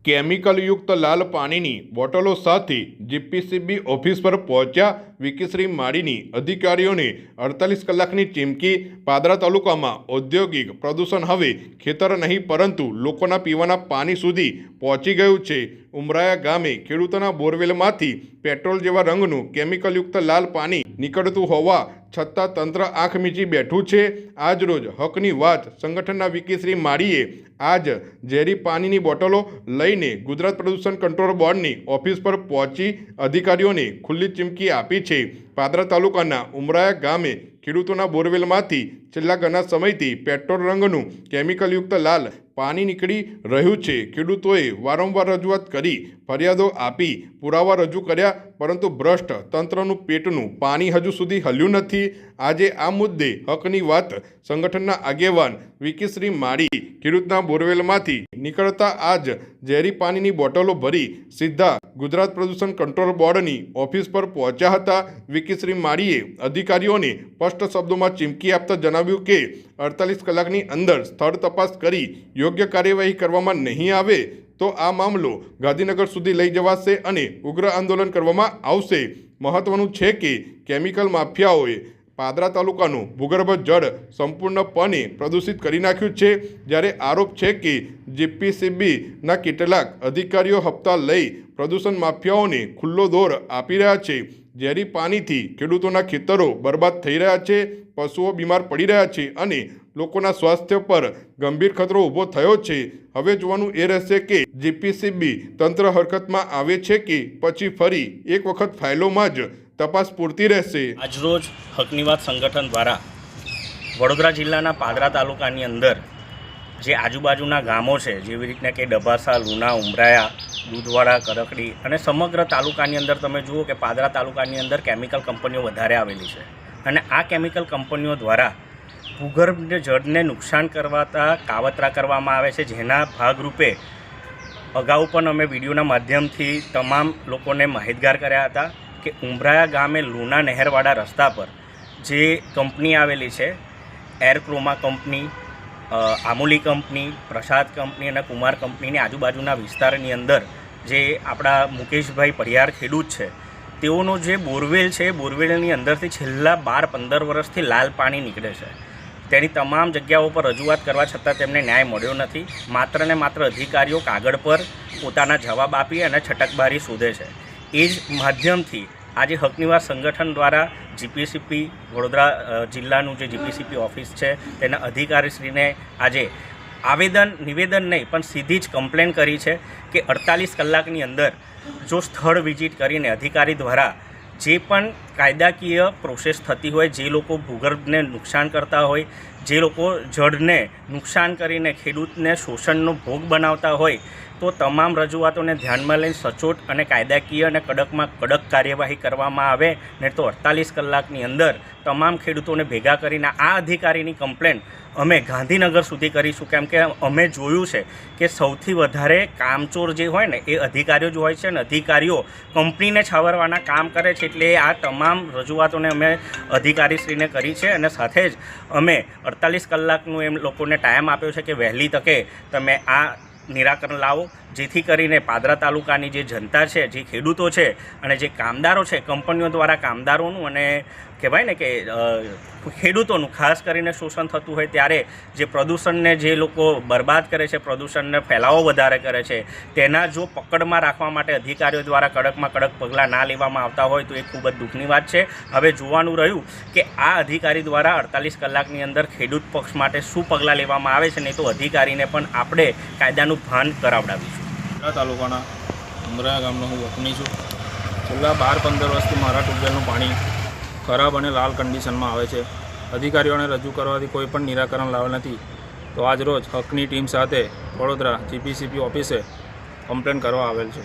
કેમિકલયુક્ત લાલ પાણીની બોટલો સાથે જીપીસીબી ઓફિસ પર પહોંચ્યા વિકીશ્રી માળીની અધિકારીઓને 48 કલાકની ચીમકી। પાદરા તાલુકામાં ઔદ્યોગિક પ્રદૂષણ હવે ખેતર નહીં પરંતુ લોકોના પીવાના પાણી સુધી પહોંચી ગયું છે। ઉમરાયા ગામે ખેડૂતોના બોરવેલમાંથી પેટ્રોલ જેવા રંગનું કેમિકલયુક્ત લાલ પાણી નીકળતું હોવા છતાં તંત્ર આંખ મીચી બેઠું છે। આજરોજ હકની વાત સંગઠનના વિકીશ્રી માળીએ આજ ઝેરી પાણીની બોટલો લઈને ગુજરાત પ્રદૂષણ કંટ્રોલ બોર્ડની ઓફિસ પર પહોંચી અધિકારીઓને ખુલ્લી ચીમકી આપી છે। પાદરા તાલુકાના ઉમરાયા ગામે ખેડૂતોના બોરવેલમાંથી છેલ્લા ઘણા સમયથી પેટ્રોલ રંગનું કેમિકલયુક્ત લાલ પાણી નીકળી રહ્યું છે। ખેડૂતોએ વારંવાર રજૂઆત કરી, ફરિયાદો આપી, પુરાવા રજૂ કર્યા, પરંતુ ભ્રષ્ટ તંત્રનું પેટનું પાણી હજુ સુધી હલ્યું નથી। આજે આ મુદ્દે હકની વાત સંગઠનના આગેવાન વિકીશ્રી માળી ખેડૂતના બોરવેલમાંથી નીકળતા આજ ઝેરી પાણીની બોટલો ભરી સીધા ગુજરાત પ્રદૂષણ કંટ્રોલ બોર્ડની ઓફિસ પર પહોંચ્યા હતા। વિકીશ્રી માળીએ અધિકારીઓને સ્પષ્ટ શબ્દોમાં ચીમકી આપતા જણાવ્યું કે 48 કલાકની અંદર સ્થળ તપાસ કરી યોગ્ય કાર્યવાહી કરવામાં નહીં આવે તો આ મામલો ગાંધીનગર સુધી લઈ જવાશે અને ઉગ્ર આંદોલન કરવામાં આવશે। મહત્વનું છે કે કેમિકલ માફિયાઓએ પાદરા તાલુકાનું ભૂગર્ભ જળ સંપૂર્ણપણે પ્રદૂષિત કરી નાખ્યું છે। જ્યારે આરોપ છે કે જીપીસીબીના કેટલાક અધિકારીઓ હપ્તા લઈ પ્રદૂષણ માફિયાઓને ખુલ્લો દોર આપી રહ્યા છે। ઝેરી પાણીથી ખેડૂતોના ખેતરો બરબાદ થઈ રહ્યા છે, પશુઓ બીમાર પડી રહ્યા છે અને લોકોના સ્વાસ્થ્ય પર ગંભીર ખતરો ઊભો થયો છે। હવે જોવાનું એ રહેશે કે જીપીસીબી તંત્ર હરકતમાં આવે છે કે પછી ફરી એક વખત ફાઇલોમાં જ તપાસ પૂરતી રહેશે। આજરોજ હકની વાત સંગઠન દ્વારા વડોદરા જિલ્લાના પાદરા તાલુકાની અંદર જે આજુબાજુના ગામો છે, જેવી રીતના કે ડભાસા, લુણા, ઉમરાયા, દૂધવાડા, કરકડી અને સમગ્ર તાલુકાની અંદર તમે જુઓ કે પાદરા તાલુકાની અંદર કેમિકલ કંપનીઓ વધારે આવેલી છે અને આ કેમિકલ કંપનીઓ દ્વારા ભૂગર્ભ જળને નુકસાન કરવાતા કાવતરા કરવામાં આવે છે। જેના ભાગરૂપે અગાઉ પણ અમે વિડીયોના માધ્યમથી તમામ લોકોને માહિતગાર કર્યા હતા કે ઉમરાયા ગામે લુણા નહેરવાડા રસ્તા પર જે કંપની આવેલી છે, એરક્રોમા કંપની, આમોલી કંપની, પ્રસાદ કંપની અને કુમાર કંપનીની આજુબાજુના વિસ્તારની અંદર જે આપણા મુકેશભાઈ પઢિયાર ખેડૂત છે, તેઓનો જે બોરવેલ છે, બોરવેલની અંદરથી છેલ્લા 12-15 વર્ષથી લાલ પાણી નીકળે છે। તેની તમામ જગ્યાઓ પર રજૂઆત કરવા છતાં તેમને ન્યાય મળ્યો નથી। માત્ર ને માત્ર અધિકારીઓ કાગળ પર પોતાના જવાબ આપી અને છટકબારી શોધે છે। એ જ માધ્યમથી આજે હકની વાત સંગઠન દ્વારા જીપીસીબી વડોદરા જિલ્લાનું જે જીપીસીબી ઓફિસ છે તેના અધિકારીશ્રીને આજે નિવેદન નહીં પણ સીધી જ કમ્પ્લેન કરી છે કે 48 કલાકની અંદર જો સ્થળ વિઝિટ કરીને અધિકારી દ્વારા જે પણ કાયદાકીય પ્રોસેસ થતી હોય, જે લોકો ભૂગર્ભને નુકસાન કરતા હોય, જે લોકો જળને નુકસાન કરીને ખેડૂતને શોષણનો ભોગ બનાવતા હોય, તો તમામ રજૂઆતોને ધ્યાનમાં લઈને સચોટ અને કાયદાકીય અને કડકમાં કડક કાર્યવાહી કરવામાં આવે ને તો 48 કલાકની અંદર તમામ ખેડૂતોને ભેગા કરીને આ અધિકારીની કમ્પ્લેન અમે ગાંધીનગર સુધી કરીશું। કેમ કે અમે જોયું છે કે સૌથી વધારે કામચોર જે હોય ને એ અધિકારીઓ જ હોય છે અને અધિકારીઓ કંપનીને છાવરવાના કામ કરે છે। એટલે આ તમામ રજૂઆતોને અમે અધિકારીશ્રીને કરી છે અને સાથે જ અમે 48 કલાકનું એમ લોકોને ટાઈમ આપ્યો છે કે વહેલી તકે તમે આ નિરાકરણ લાવો, જેથી કરીને પાદરા તાલુકાની જે જનતા છે, જે ખેડૂતો છે અને જે કામદારો છે, કંપનીઓ દ્વારા કામદારોનું અને કહેવાય ને કે ખેડૂતોનું ખાસ કરીને શોષણ થતું હોય ત્યારે જે પ્રદૂષણને જે લોકો બરબાદ કરે છે, પ્રદૂષણને ફેલાવો વધારે કરે છે, તેના જો પકડમાં રાખવા માટે અધિકારીઓ દ્વારા કડકમાં કડક પગલાં ના લેવામાં આવતા હોય તો એ ખૂબ જ દુઃખની વાત છે। હવે જોવાનું રહ્યું કે આ અધિકારી દ્વારા 48 કલાકની અંદર ખેડૂત પક્ષ માટે શું પગલાં લેવામાં આવે છે, નહીં તો અધિકારીને પણ આપણે કાયદાનું ભાન કરાવડાવીશું। તાલુકાના ઉમરાયા ગામનો હું વતની છું। છેલ્લા 12-15 વર્ષથી મારા ટ્યુબવેલનું પાણી ખરાબ અને લાલ કન્ડિશનમાં આવે છે। અધિકારીઓને રજૂ કરવાથી કોઈ પણ નિરાકરણ લાવેલ નથી। તો આજ રોજ હકની ટીમ સાથે વડોદરા જીપીસીબી ઓફિસે કમ્પ્લેન કરવા આવેલ છે।